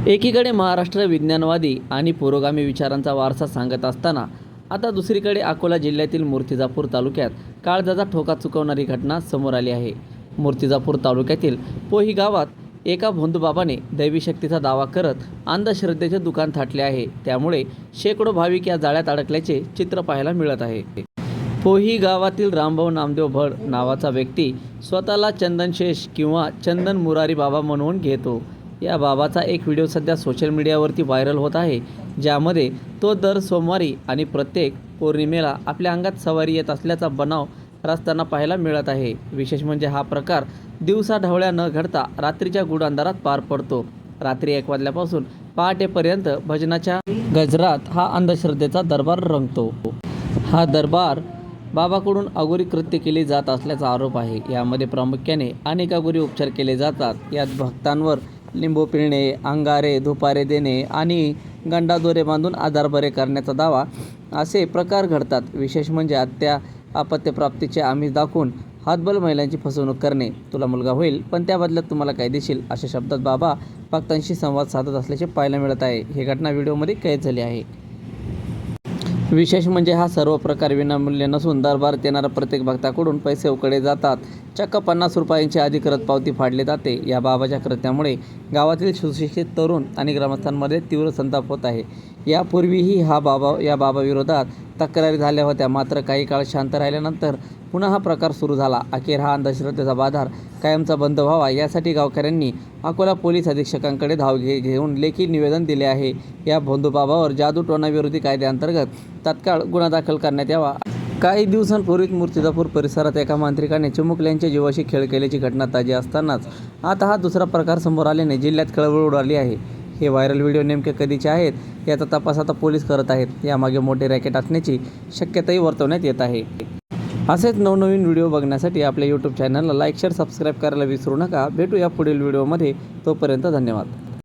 एकीकडे महाराष्ट्र विज्ञानवादी आणि पुरोगामी विचारांचा वारसा सांगत असताना आता दुसरीकडे अकोला जिल्ह्यातील मूर्तिजापूर तालुक्यात काळजाचा ठोका चुकवणारी घटना समोर आली आहे। मूर्तिजापूर तालुक्यातील पोही गावात एका भोंदूबाबाने दैवी शक्तीचा दावा करत अंधश्रद्धेचे दुकान थाटले आहे। त्यामुळे शेकडो भाविक या जाळ्यात अडकल्याचे चित्र पाहायला मिळत आहे। पोही गावातील रामभाऊ नामदेव भड नावाचा व्यक्ती स्वतःला चंदनशेष किंवा चंदन मुरारी बाबा म्हणून घेतो। या बाबाचा एक व्हिडिओ सध्या सोशल मीडियावरती व्हायरल होत आहे, ज्यामध्ये तो दर सोमवारी आणि प्रत्येक पौर्णिमेला आपल्या अंगात सवारी येत असल्याचा बनाव रस्त्यांना पाहायला मिळत आहे। विशेष म्हणजे हा प्रकार दिवसा ढवळ्या न घडता रात्रीच्या गूढ अंधारात पार पडतो। रात्री 1 वाजल्यापासून पहाटेपर्यंत भजनाच्या गजरात हा अंधश्रद्धेचा दरबार रंगतो। हा दरबार बाबाकडून अघोरी कृत्य केली जात असल्याचा आरोप आहे। यामध्ये प्रामुख्याने अनेक अघोरी उपचार केले जातात। यात भक्तांवर लिंबू पिळणे, अंगारे, धुपारे देणे आणि गंडादोरे बांधून आजार बरे करण्याचा दावा असे प्रकार घडतात। विशेष म्हणजे अपत्यप्राप्तीचे आमिष दाखवून हातबल महिलांची फसवणूक करणे। तुला मुलगा होईल पण त्या बदल्यात तुम्हाला काय देशील अशा शब्दात बाबा भक्तांशी संवाद साधत असल्याचे पाहायला मिळत आहे। ही घटना व्हिडिओमध्ये कैद झाली आहे। विशेष म्हणजे हा सर्व प्रकार विनामूल्य नसून दरबारात येणाऱ्या प्रत्येक भक्ताकडून पैसे उकळले जातात। चक्क 50 रुपयांची अधिकृत पावती फाडली जाते। या बाबाच्या कृत्यामुळे गावातील सुशिक्षित तरुण आणि ग्रामस्थांमध्ये तीव्र संताप होत आहे। यापूर्वीही या बाबाविरोधात तक्रारी झाल्या होत्या, मात्र काही काळ शांत राहिल्यानंतर पुन्हा हा प्रकार सुरू झाला। अखेर हा अंधश्रद्धेचा बाजार कायमचा बंद व्हावा यासाठी गावकऱ्यांनी अकोला पोलीस अधीक्षकांकडे धाव घेऊन लेखी निवेदन दिले आहे। या भोंदूबाबावर जादूटोणा विरोधी कायद्याअंतर्गत तात्काळ गुन्हा दाखल करण्यात यावा। काही दिवसांपूर्वीच मूर्तिजापूर परिसरात एका मांत्रिकाने चिमुकल्यांच्या जीवाशी खेळ केल्याची घटना ताजी असतानाच आता हा दुसरा प्रकार समोर आल्याने जिल्ह्यात खळबळ उडाली आहे। हे व्हायरल व्हिडिओ नेमके कधीचे आहेत याचा तपास आता पोलीस करत आहेत। यामागे मोठे रॅकेट असण्याची शक्यताही वर्तवण्यात येत आहे। असेच नवनवीन व्हिडिओ बघण्यासाठी आपल्या यूट्यूब चॅनलला लाईक, शेअर, सबस्क्राईब करायला विसरू नका। भेटूया पुढील व्हिडिओमध्ये, तोपर्यंत धन्यवाद।